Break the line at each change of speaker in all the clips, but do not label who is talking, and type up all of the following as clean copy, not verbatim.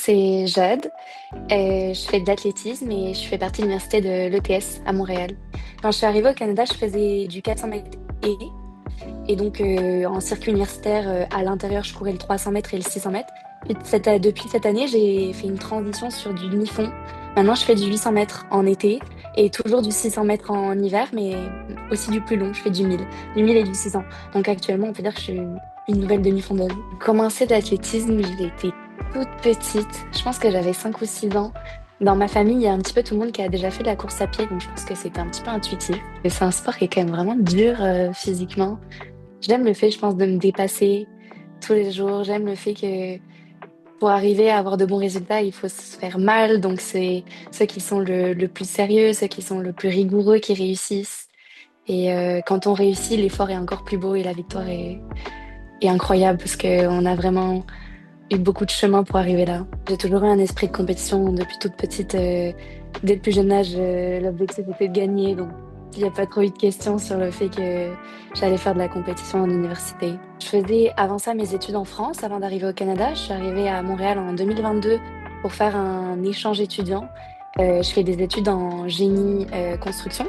c'est Jade. Je fais de l'athlétisme et je fais partie de l'université de l'ETS à Montréal. Quand je suis arrivée au Canada, je faisais du 400 mètres et donc en circuit universitaire à l'intérieur, je courais le 300 mètres et le 600 mètres. Puis depuis cette année, j'ai fait une transition sur du demi-fond. Maintenant, je fais du 800 mètres en été et toujours du 600 mètres en hiver, mais aussi du plus long. Je fais du 1000 et du 600. Donc actuellement, on peut dire que je suis une nouvelle demi-fondeuse. J'ai commencé de l'athlétisme, j'ai été toute petite. Je pense que j'avais 5 ou 6 ans. Dans ma famille, il y a un petit peu tout le monde qui a déjà fait de la course à pied, donc je pense que c'était un petit peu intuitif. Et c'est un sport qui est quand même vraiment dur physiquement. J'aime le fait, je pense, de me dépasser tous les jours. J'aime le fait que pour arriver à avoir de bons résultats, il faut se faire mal. Donc c'est ceux qui sont le plus sérieux, ceux qui sont le plus rigoureux qui réussissent. Et quand on réussit, l'effort est encore plus beau et la victoire est incroyable parce qu'on a vraiment eu beaucoup de chemin pour arriver là. J'ai toujours eu un esprit de compétition depuis toute petite. Dès le plus jeune âge, l'objectif était de gagner. Donc, il n'y a pas trop eu de questions sur le fait que j'allais faire de la compétition en université. Je faisais avant ça mes études en France avant d'arriver au Canada. Je suis arrivée à Montréal en 2022 pour faire un échange étudiant. Je fais des études en génie construction.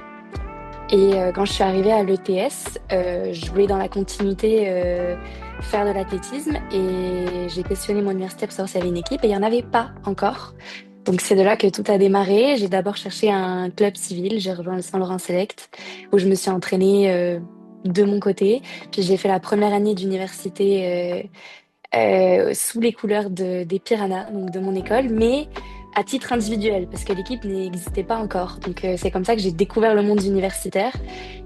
Et quand je suis arrivée à l'ETS, je voulais dans la continuité faire de l'athlétisme et j'ai questionné mon université pour savoir s'il y avait une équipe et il n'y en avait pas encore. Donc c'est de là que tout a démarré. J'ai d'abord cherché un club civil, j'ai rejoint le Saint-Laurent Select où je me suis entraînée de mon côté. Puis j'ai fait la première année d'université sous les couleurs des Piranhas, donc de mon école, mais à titre individuel, parce que l'équipe n'existait pas encore. Donc c'est comme ça que j'ai découvert le monde universitaire.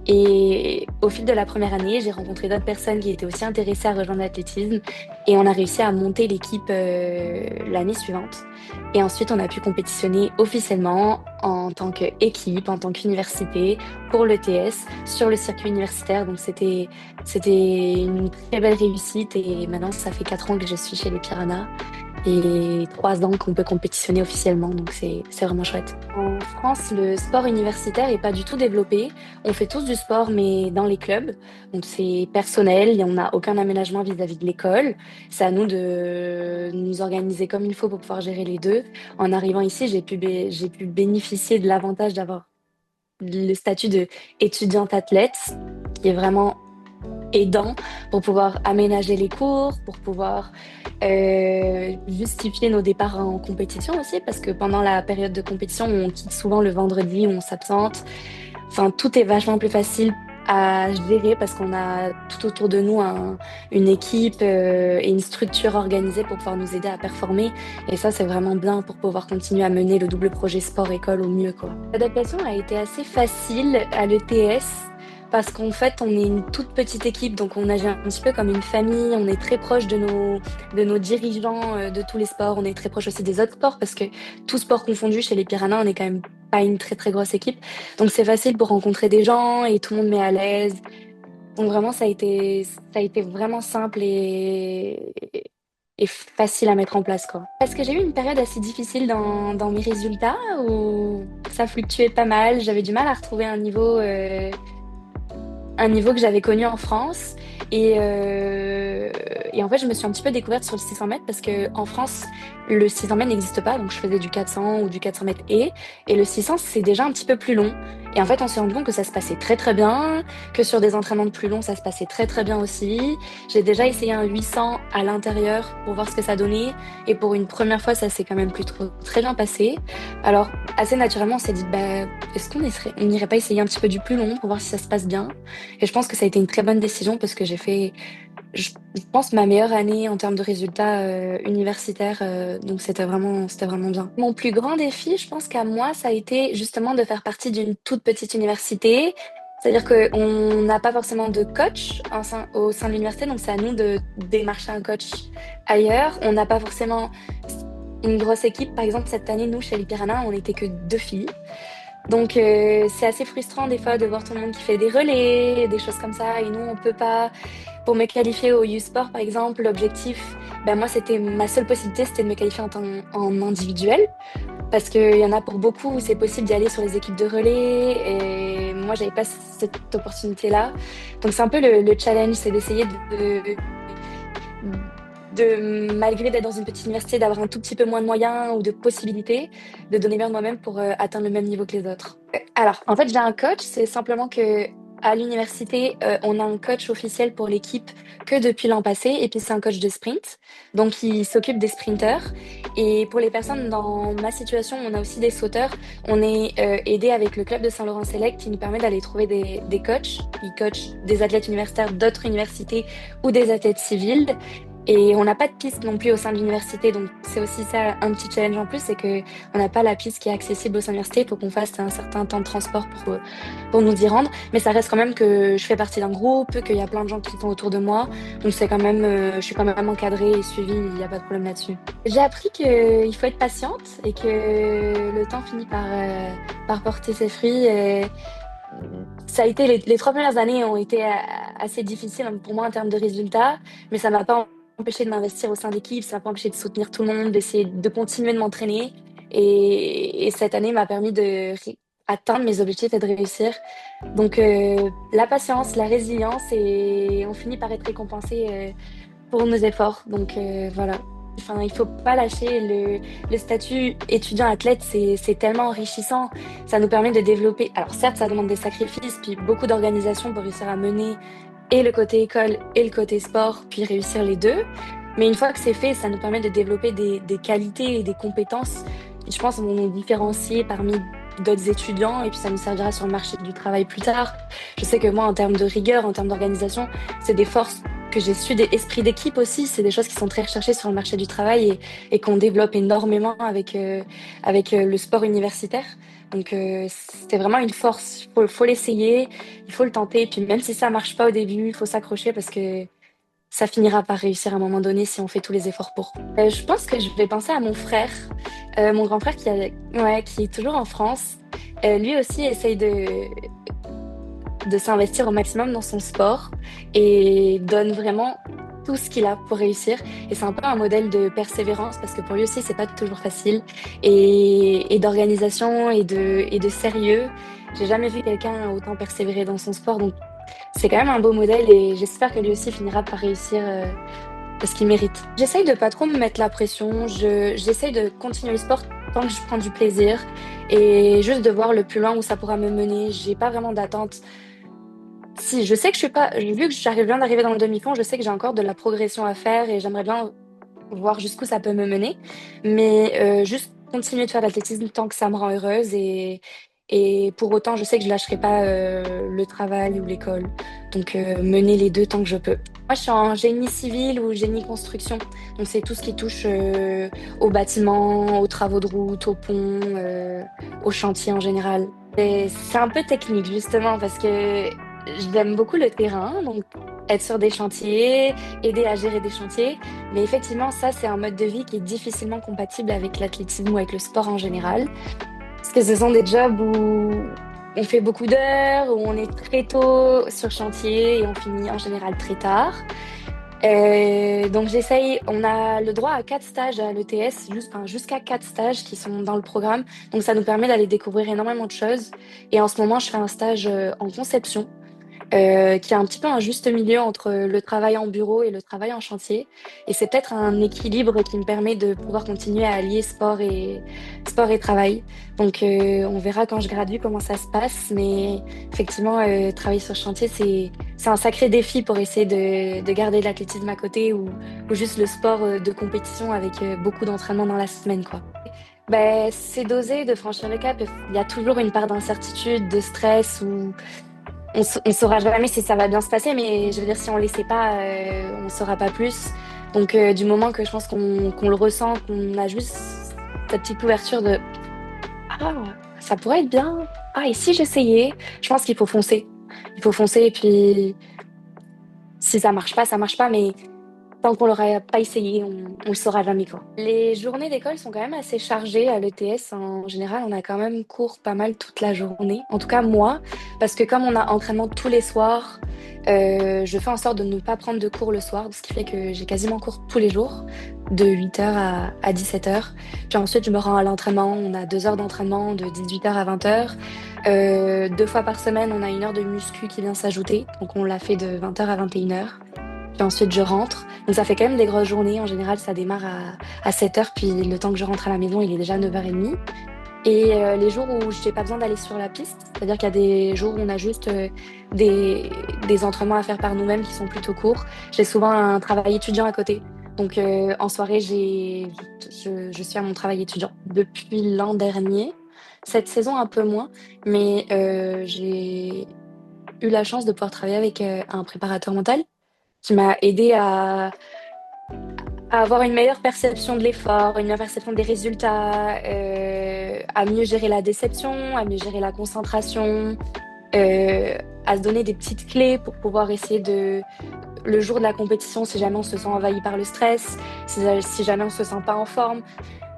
Et au fil de la première année, j'ai rencontré d'autres personnes qui étaient aussi intéressées à rejoindre l'athlétisme, et on a réussi à monter l'équipe l'année suivante. Et ensuite, on a pu compétitionner officiellement en tant qu'équipe, en tant qu'université, pour l'ETS, sur le circuit universitaire. Donc c'était une très belle réussite et maintenant ça fait 4 ans que je suis chez les Piranhas et 3 ans qu'on peut compétitionner officiellement, donc c'est vraiment chouette. En France, le sport universitaire est pas du tout développé. On fait tous du sport, mais dans les clubs, donc c'est personnel, il n'y en a aucun aménagement vis-à-vis de l'école. C'est à nous de nous organiser comme il faut pour pouvoir gérer les deux. En arrivant ici, j'ai pu bénéficier de l'avantage d'avoir le statut de étudiante athlète, qui est vraiment aidant pour pouvoir aménager les cours, pour pouvoir justifier nos départs en compétition aussi, parce que pendant la période de compétition, on quitte souvent le vendredi, on s'absente. Enfin, tout est vachement plus facile à gérer parce qu'on a tout autour de nous une équipe et une structure organisée pour pouvoir nous aider à performer. Et ça, c'est vraiment bien pour pouvoir continuer à mener le double projet sport-école au mieux, quoi. L'adaptation a été assez facile à l'ETS parce qu'en fait, on est une toute petite équipe, donc on agit un petit peu comme une famille. On est très proche de nos dirigeants de tous les sports. On est très proche aussi des autres sports parce que tout sport confondu, chez les Piranhas, on est quand même pas une très très grosse équipe. Donc c'est facile pour rencontrer des gens et tout le monde met à l'aise. Donc vraiment, ça a été vraiment simple et facile à mettre en place, quoi. Parce que j'ai eu une période assez difficile dans mes résultats où ça fluctuait pas mal. J'avais du mal à retrouver un niveau que j'avais connu en France. Et en fait, je me suis un petit peu découverte sur le 600 mètres parce que en France, le 600 mètres n'existe pas. Donc, je faisais du 400 ou du 400 mètres et le 600, c'est déjà un petit peu plus long. Et en fait, on s'est rendu compte que ça se passait très, très bien, que sur des entraînements de plus long, ça se passait très, très bien aussi. J'ai déjà essayé un 800 à l'intérieur pour voir ce que ça donnait. Et pour une première fois, ça s'est quand même plutôt très bien passé. Alors, assez naturellement, on s'est dit, bah, est-ce on n'irait pas essayer un petit peu du plus long pour voir si ça se passe bien? Et je pense que ça a été une très bonne décision parce que j'ai fait, je pense, ma meilleure année en termes de résultats universitaires. Donc c'était vraiment bien. Mon plus grand défi, je pense qu'à moi, ça a été justement de faire partie d'une toute petite université. C'est-à-dire qu'on n'a pas forcément de coach au sein de l'université, donc c'est à nous de démarcher un coach ailleurs. On n'a pas forcément une grosse équipe. Par exemple, cette année, nous, chez les Piranhas, on n'était que 2 filles. Donc c'est assez frustrant des fois de voir tout le monde qui fait des relais, des choses comme ça, et nous on peut pas. Pour me qualifier au U-Sport par exemple, l'objectif, ben moi c'était ma seule possibilité, c'était de me qualifier en individuel, parce qu'il y en a pour beaucoup où c'est possible d'y aller sur les équipes de relais, et moi j'avais pas cette opportunité-là. Donc c'est un peu le challenge, c'est d'essayer malgré d'être dans une petite université, d'avoir un tout petit peu moins de moyens ou de possibilités, de donner meilleur de moi-même pour atteindre le même niveau que les autres. Alors, en fait, j'ai un coach, c'est simplement que à l'université, on a un coach officiel pour l'équipe que depuis l'an passé, et puis c'est un coach de sprint, donc il s'occupe des sprinteurs. Et pour les personnes dans ma situation, on a aussi des sauteurs. On est aidé avec le club de Saint-Laurent Select qui nous permet d'aller trouver des coachs. Ils coachent des athlètes universitaires d'autres universités ou des athlètes civils. Et on n'a pas de piste non plus au sein de l'université, donc c'est aussi ça un petit challenge en plus, c'est que on n'a pas la piste qui est accessible au sein de l'université. Il faut qu'on fasse un certain temps de transport pour nous y rendre. Mais ça reste quand même que je fais partie d'un groupe, qu'il y a plein de gens qui sont autour de moi. Donc c'est quand même, je suis quand même encadrée et suivie, il n'y a pas de problème là-dessus. J'ai appris qu'il faut être patiente et que le temps finit par porter ses fruits. Et ça a été les 3 premières années ont été assez difficiles pour moi en termes de résultats, mais ça m'a pas empêché de m'investir au sein d'équipe, ça m'a pas empêché de soutenir tout le monde, d'essayer de continuer de m'entraîner. Et cette année m'a permis de atteindre mes objectifs et de réussir. Donc la patience, la résilience, et on finit par être récompensé pour nos efforts. Donc voilà. Enfin, il faut pas lâcher le statut étudiant-athlète, c'est tellement enrichissant. Ça nous permet de développer. Alors certes, ça demande des sacrifices, puis beaucoup d'organisation pour réussir à mener et le côté école et le côté sport, puis réussir les deux. Mais une fois que c'est fait, ça nous permet de développer des qualités et des compétences qui, je pense, vont nous différencier parmi d'autres étudiants, et puis ça nous servira sur le marché du travail plus tard. Je sais que moi, en termes de rigueur, en termes d'organisation, c'est des forces que j'ai su, des esprits d'équipe aussi, c'est des choses qui sont très recherchées sur le marché du travail et qu'on développe énormément avec le sport universitaire. Donc c'est vraiment une force, faut l'essayer, il faut le tenter, et puis même si ça marche pas au début, il faut s'accrocher parce que ça finira par réussir à un moment donné si on fait tous les efforts pour. Je pense que je vais penser à mon frère, mon grand frère ouais, qui est toujours en France. Lui aussi essaye de s'investir au maximum dans son sport et donne vraiment tout ce qu'il a pour réussir. Et c'est un peu un modèle de persévérance parce que pour lui aussi, c'est pas toujours facile. Et d'organisation et de sérieux. J'ai jamais vu quelqu'un autant persévérer dans son sport. Donc, c'est quand même un beau modèle et j'espère que lui aussi finira par réussir parce qu'il mérite. J'essaye de pas trop me mettre la pression. J'essaye de continuer le sport tant que je prends du plaisir et juste de voir le plus loin où ça pourra me mener. J'ai pas vraiment d'attente. Si, je sais que je suis pas, vu que j'arrive bien d'arriver dans le demi-fond, je sais que j'ai encore de la progression à faire et j'aimerais bien voir jusqu'où ça peut me mener. Mais juste continuer de faire de l'athlétisme tant que ça me rend heureuse et pour autant, je sais que je lâcherai pas le travail ou l'école. Donc mener les deux tant que je peux. Moi, je suis en génie civil ou génie construction. Donc c'est tout ce qui touche aux bâtiments, aux travaux de route, aux ponts, aux chantiers en général. Et c'est un peu technique justement parce que j'aime beaucoup le terrain, donc être sur des chantiers, aider à gérer des chantiers. Mais effectivement, ça, c'est un mode de vie qui est difficilement compatible avec l'athlétisme ou avec le sport en général. Parce que ce sont des jobs où on fait beaucoup d'heures, où on est très tôt sur chantier et on finit en général très tard. Donc j'essaye, on a le droit à 4 stages à l'ETS, jusqu'à 4 stages qui sont dans le programme. Donc ça nous permet d'aller découvrir énormément de choses. Et en ce moment, je fais un stage en conception qui est un petit peu un juste milieu entre le travail en bureau et le travail en chantier. Et c'est peut-être un équilibre qui me permet de pouvoir continuer à allier sport et travail. Donc on verra quand je gradue comment ça se passe. Mais effectivement, travailler sur chantier, c'est un sacré défi pour essayer de garder l'athlétisme à côté ou juste le sport de compétition avec beaucoup d'entraînement dans la semaine, quoi. Ben, c'est d'oser, de franchir le cap. Il y a toujours une part d'incertitude, de stress ou on saura jamais si ça va bien se passer, mais je veux dire, si on ne laissait pas, on ne saura pas plus. Donc, du moment que je pense qu'on le ressent, qu'on a juste cette petite ouverture de ah, ça pourrait être bien. Ah, et si j'essayais, je pense qu'il faut foncer. Il faut foncer, et puis si ça marche pas, ça marche pas, mais tant qu'on l'aura pas essayé, on le saura jamais, quoi. Les journées d'école sont quand même assez chargées à l'ETS. En général, on a quand même cours pas mal toute la journée. En tout cas, moi, parce que comme on a entraînement tous les soirs, je fais en sorte de ne pas prendre de cours le soir, ce qui fait que j'ai quasiment cours tous les jours, de 8h à 17h. Puis ensuite, je me rends à l'entraînement. On a 2 heures d'entraînement de 18h à 20h. 2 fois par semaine, on a 1 heure de muscu qui vient s'ajouter. Donc, on l'a fait de 20h à 21h. Puis ensuite, je rentre. Donc, ça fait quand même des grosses journées. En général, ça démarre à 7h. Puis le temps que je rentre à la maison, il est déjà 9h30. Et les jours où j'ai pas besoin d'aller sur la piste, c'est-à-dire qu'il y a des jours où on a juste des, des entraînements à faire par nous-mêmes qui sont plutôt courts. J'ai souvent un travail étudiant à côté. Donc en soirée, je suis à mon travail étudiant depuis l'an dernier. Cette saison, un peu moins, mais j'ai eu la chance de pouvoir travailler avec un préparateur mental qui m'a aidé à avoir une meilleure perception de l'effort, une meilleure perception des résultats, à mieux gérer la déception, à mieux gérer la concentration, à se donner des petites clés pour pouvoir essayer de, le jour de la compétition, si jamais on se sent envahi par le stress, si jamais on se sent pas en forme,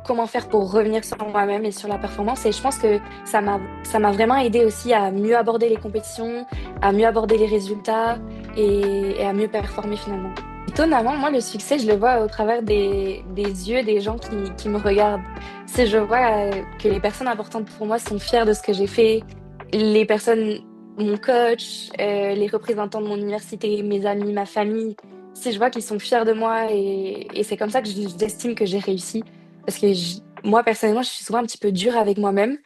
comment faire pour revenir sur moi-même et sur la performance. Et je pense que ça m'a vraiment aidé aussi à mieux aborder les compétitions, à mieux aborder les résultats et à mieux performer finalement. Étonnamment, moi, le succès, je le vois au travers des yeux des gens qui me regardent. Si je vois que les personnes importantes pour moi sont fières de ce que j'ai fait, les personnes, mon coach, les représentants de mon université, mes amis, ma famille, si je vois qu'ils sont fiers de moi et c'est comme ça que j'estime que j'ai réussi. Parce que moi, personnellement, je suis souvent un petit peu dure avec moi-même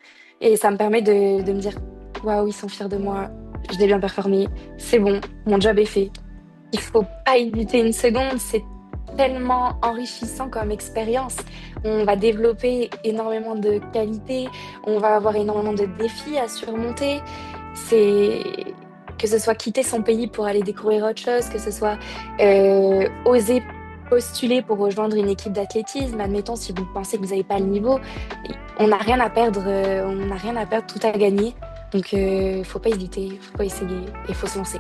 et ça me permet de me dire, waouh, ils sont fiers de moi, je l'ai bien performé, c'est bon, mon job est fait. Il faut pas hésiter une seconde, c'est tellement enrichissant comme expérience. On va développer énormément de qualités, on va avoir énormément de défis à surmonter. C'est que ce soit quitter son pays pour aller découvrir autre chose, que ce soit oser postuler pour rejoindre une équipe d'athlétisme. Admettons, si vous pensez que vous n'avez pas le niveau, on n'a rien à perdre, on n'a rien à perdre, tout à gagner. Donc, faut pas hésiter, faut pas essayer et faut se lancer.